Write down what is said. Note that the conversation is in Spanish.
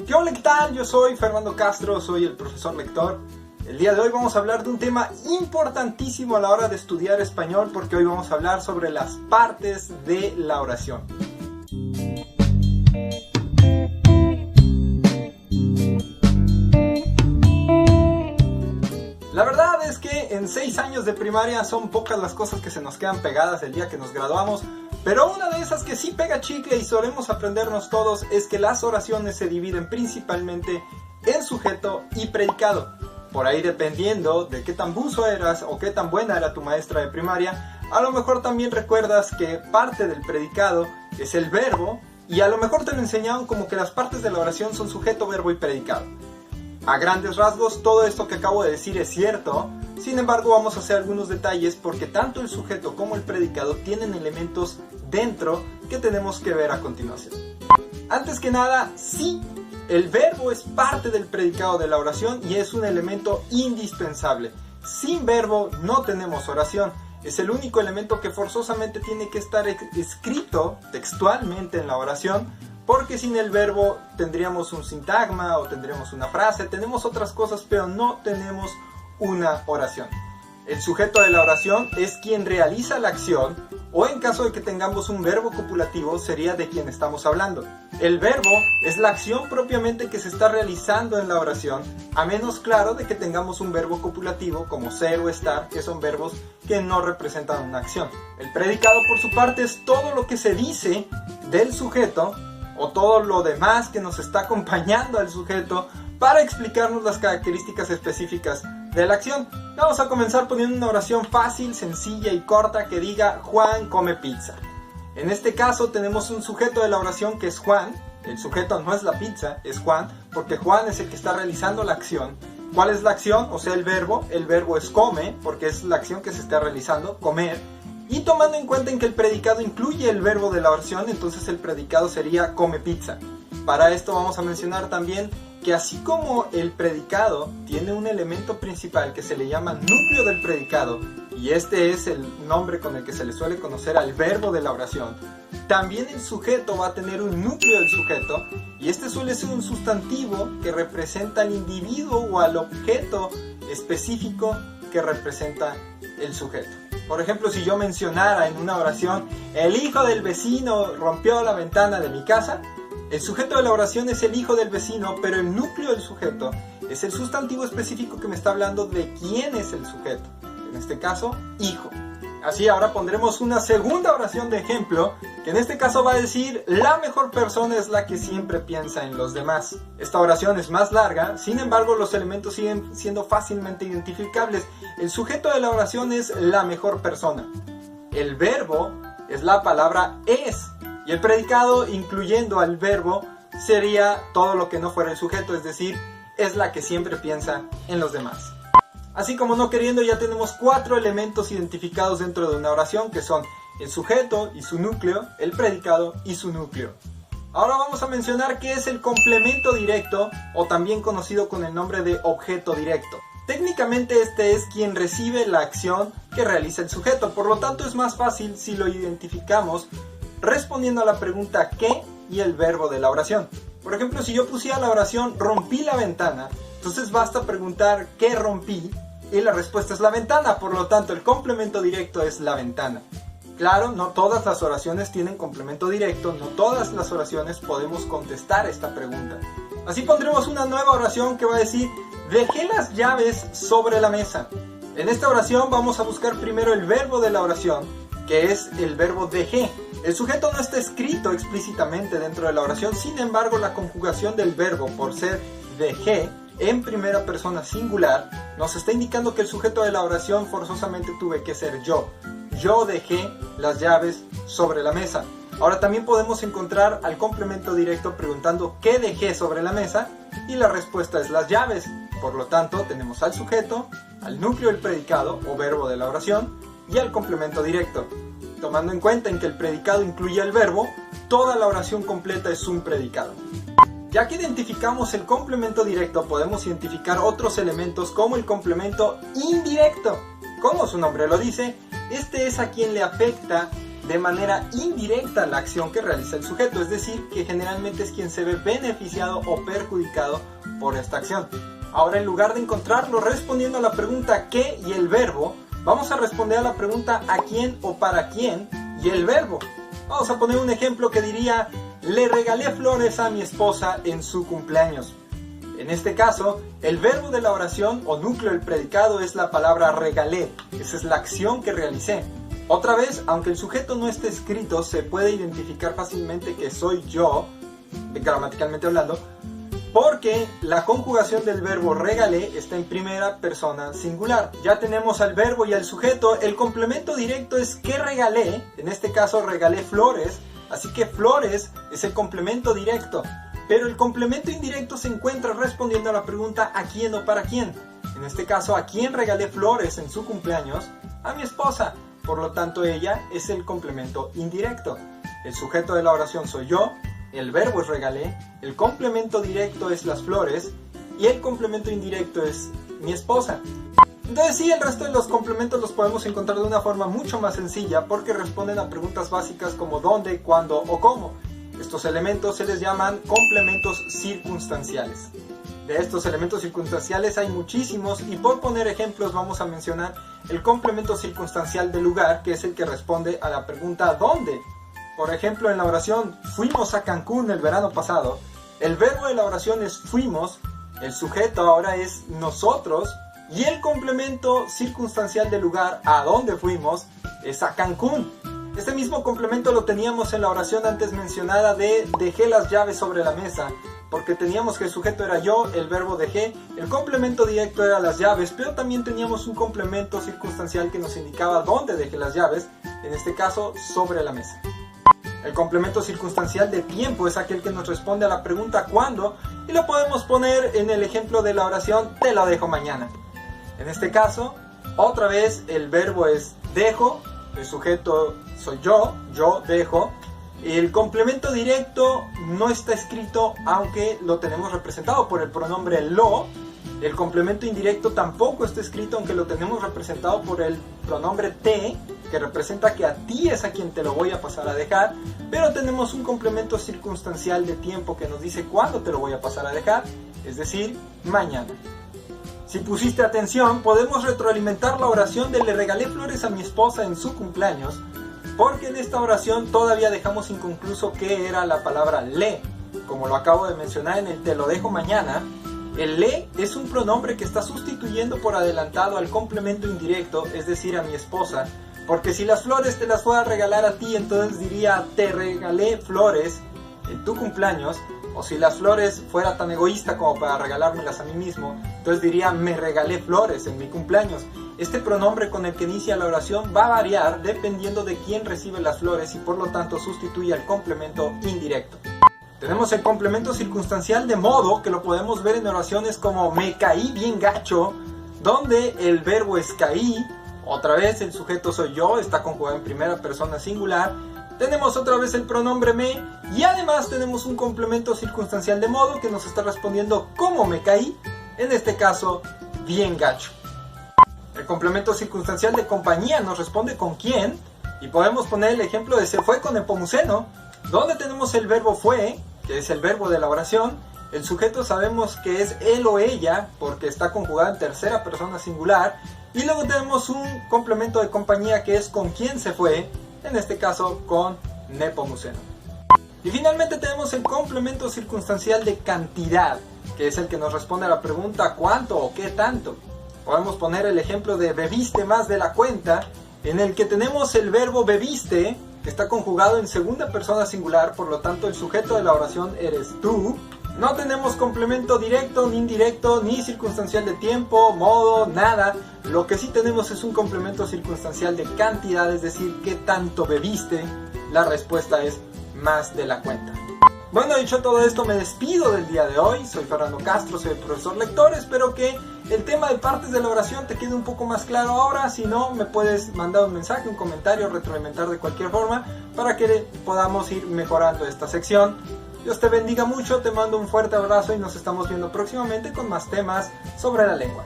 ¿Qué hola, qué tal? Yo soy Fernando Castro, soy el profesor lector. El día de hoy vamos a hablar de un tema importantísimo a la hora de estudiar español, porque hoy vamos a hablar sobre las partes de la oración. La verdad es que en 6 años de primaria son pocas las cosas que se nos quedan pegadas el día que nos graduamos, pero una de esas que sí pega chicle y solemos aprendernos todos es que las oraciones se dividen principalmente en sujeto y predicado. Por ahí, dependiendo de qué tan buzo eras o qué tan buena era tu maestra de primaria, a lo mejor también recuerdas que parte del predicado es el verbo, y a lo mejor te lo enseñaron como que las partes de la oración son sujeto, verbo y predicado. A grandes rasgos, todo esto que acabo de decir es cierto. Sin embargo, vamos a hacer algunos detalles porque tanto el sujeto como el predicado tienen elementos dentro que tenemos que ver a continuación. Antes que nada, sí, el verbo es parte del predicado de la oración y es un elemento indispensable. Sin verbo no tenemos oración. Es el único elemento que forzosamente tiene que estar escrito textualmente en la oración, porque sin el verbo tendríamos un sintagma o tendríamos una frase, tenemos otras cosas, pero no tenemos una oración. El sujeto de la oración es quien realiza la acción, o en caso de que tengamos un verbo copulativo, sería de quien estamos hablando. El verbo es la acción propiamente que se está realizando en la oración, a menos claro de que tengamos un verbo copulativo como ser o estar, que son verbos que no representan una acción. El predicado, por su parte, es todo lo que se dice del sujeto, o todo lo demás que nos está acompañando al sujeto para explicarnos las características específicas de la acción. Vamos a comenzar poniendo una oración fácil, sencilla y corta que diga Juan come pizza. En este caso tenemos un sujeto de la oración que es Juan. El sujeto no es la pizza, es Juan, porque Juan es el que está realizando la acción. ¿Cuál es la acción? O sea, el verbo. El verbo es come, porque es la acción que se está realizando, comer. Y tomando en cuenta en que el predicado incluye el verbo de la oración, entonces el predicado sería come pizza. Para esto vamos a mencionar también que así como el predicado tiene un elemento principal que se le llama núcleo del predicado, y este es el nombre con el que se le suele conocer al verbo de la oración, también el sujeto va a tener un núcleo del sujeto, y este suele ser un sustantivo que representa al individuo o al objeto específico que representa el sujeto. Por ejemplo, si yo mencionara en una oración, el hijo del vecino rompió la ventana de mi casa, el sujeto de la oración es el hijo del vecino, pero el núcleo del sujeto es el sustantivo específico que me está hablando de quién es el sujeto. En este caso, hijo. Así, ahora pondremos una segunda oración de ejemplo, que en este caso va a decir, la mejor persona es la que siempre piensa en los demás. Esta oración es más larga, sin embargo los elementos siguen siendo fácilmente identificables. El sujeto de la oración es la mejor persona. El verbo es la palabra es. Y el predicado, incluyendo al verbo, sería todo lo que no fuera el sujeto, es decir, es la que siempre piensa en los demás. Así como no queriendo, ya tenemos 4 elementos identificados dentro de una oración, que son el sujeto y su núcleo, el predicado y su núcleo. Ahora vamos a mencionar qué es el complemento directo, o también conocido con el nombre de objeto directo. Técnicamente este es quien recibe la acción que realiza el sujeto, por lo tanto es más fácil si lo identificamos respondiendo a la pregunta ¿qué? Y el verbo de la oración. Por ejemplo, si yo pusiera la oración rompí la ventana, entonces basta preguntar ¿qué rompí? Y la respuesta es la ventana, por lo tanto el complemento directo es la ventana. Claro, no todas las oraciones tienen complemento directo, no todas las oraciones podemos contestar esta pregunta. Así pondremos una nueva oración que va a decir dejé las llaves sobre la mesa. En esta oración vamos a buscar primero el verbo de la oración, que es el verbo dejé. El sujeto no está escrito explícitamente dentro de la oración, sin embargo la conjugación del verbo por ser dejé en primera persona singular nos está indicando que el sujeto de la oración forzosamente tuve que ser yo. Yo dejé las llaves sobre la mesa. Ahora también podemos encontrar al complemento directo preguntando ¿qué dejé sobre la mesa? Y la respuesta es las llaves. Por lo tanto tenemos al sujeto, al núcleo del predicado o verbo de la oración y al complemento directo. Tomando en cuenta en que el predicado incluye el verbo, toda la oración completa es un predicado. Ya que identificamos el complemento directo, podemos identificar otros elementos como el complemento indirecto. Como su nombre lo dice, este es a quien le afecta de manera indirecta la acción que realiza el sujeto, es decir, que generalmente es quien se ve beneficiado o perjudicado por esta acción. Ahora, en lugar de encontrarlo respondiendo a la pregunta ¿qué? Y el verbo, vamos a responder a la pregunta ¿a quién o para quién? Y el verbo. Vamos a poner un ejemplo que diría: le regalé flores a mi esposa en su cumpleaños. En este caso, el verbo de la oración o núcleo del predicado es la palabra regalé. Esa es la acción que realicé. Otra vez, aunque el sujeto no esté escrito, se puede identificar fácilmente que soy yo, gramaticalmente hablando, porque la conjugación del verbo regalé está en primera persona singular. Ya tenemos al verbo y al sujeto. El complemento directo es que regalé, en este caso regalé flores, así que flores es el complemento directo. Pero el complemento indirecto se encuentra respondiendo a la pregunta ¿a quién o para quién? En este caso, ¿a quién regalé flores en su cumpleaños? A mi esposa. Por lo tanto, ella es el complemento indirecto. El sujeto de la oración soy yo, el verbo es regalé, el complemento directo es las flores y el complemento indirecto es mi esposa. Entonces sí, el resto de los complementos los podemos encontrar de una forma mucho más sencilla porque responden a preguntas básicas como dónde, cuándo o cómo. Estos elementos se les llaman complementos circunstanciales. De estos elementos circunstanciales hay muchísimos y por poner ejemplos vamos a mencionar el complemento circunstancial del lugar, que es el que responde a la pregunta ¿dónde? Por ejemplo, en la oración fuimos a Cancún el verano pasado, el verbo de la oración es fuimos, el sujeto ahora es nosotros y el complemento circunstancial del lugar a dónde fuimos es a Cancún. Este mismo complemento lo teníamos en la oración antes mencionada de dejé las llaves sobre la mesa, porque teníamos que el sujeto era yo, el verbo dejé, el complemento directo era las llaves, pero también teníamos un complemento circunstancial que nos indicaba dónde dejé las llaves, en este caso sobre la mesa. El complemento circunstancial de tiempo es aquel que nos responde a la pregunta ¿cuándo? Y lo podemos poner en el ejemplo de la oración te lo dejo mañana. En este caso, otra vez el verbo es dejo, el sujeto soy yo dejo. El complemento directo no está escrito aunque lo tenemos representado por el pronombre lo. El complemento indirecto tampoco está escrito aunque lo tenemos representado por el pronombre te, que representa que a ti es a quien te lo voy a pasar a dejar, pero tenemos un complemento circunstancial de tiempo que nos dice cuándo te lo voy a pasar a dejar, es decir, mañana. Si pusiste atención, podemos retroalimentar la oración de le regalé flores a mi esposa en su cumpleaños, porque en esta oración todavía dejamos inconcluso qué era la palabra le. Como lo acabo de mencionar en el te lo dejo mañana, el le es un pronombre que está sustituyendo por adelantado al complemento indirecto, es decir, a mi esposa, porque si las flores te las fuera a regalar a ti, entonces diría te regalé flores en tu cumpleaños, o si las flores fuera tan egoísta como para regalármelas a mí mismo, entonces diría me regalé flores en mi cumpleaños. Este pronombre con el que inicia la oración va a variar dependiendo de quién recibe las flores y por lo tanto sustituye al complemento indirecto. Tenemos el complemento circunstancial de modo, que lo podemos ver en oraciones como me caí bien gacho, donde el verbo es caí, otra vez el sujeto soy yo, está conjugado en primera persona singular, tenemos otra vez el pronombre me y además tenemos un complemento circunstancial de modo que nos está respondiendo cómo me caí, en este caso bien gacho. El complemento circunstancial de compañía nos responde con quién y podemos poner el ejemplo de se fue con Nepomuceno, donde tenemos el verbo fue, que es el verbo de la oración, el sujeto sabemos que es él o ella porque está conjugado en tercera persona singular y luego tenemos un complemento de compañía que es con quién se fue, en este caso con Nepomuceno. Y finalmente tenemos el complemento circunstancial de cantidad, que es el que nos responde a la pregunta ¿cuánto o qué tanto? Podemos poner el ejemplo de bebiste más de la cuenta, en el que tenemos el verbo bebiste, que está conjugado en segunda persona singular, por lo tanto el sujeto de la oración eres tú. No tenemos complemento directo, ni indirecto, ni circunstancial de tiempo, modo, nada. Lo que sí tenemos es un complemento circunstancial de cantidad, es decir, ¿qué tanto bebiste? La respuesta es más de la cuenta. Bueno, dicho todo esto, me despido del día de hoy. Soy Fernando Castro, soy el profesor lector. Espero que el tema de partes de la oración te quede un poco más claro ahora. Si no, me puedes mandar un mensaje, un comentario, retroalimentar de cualquier forma para que podamos ir mejorando esta sección. Dios te bendiga mucho, te mando un fuerte abrazo y nos estamos viendo próximamente con más temas sobre la lengua.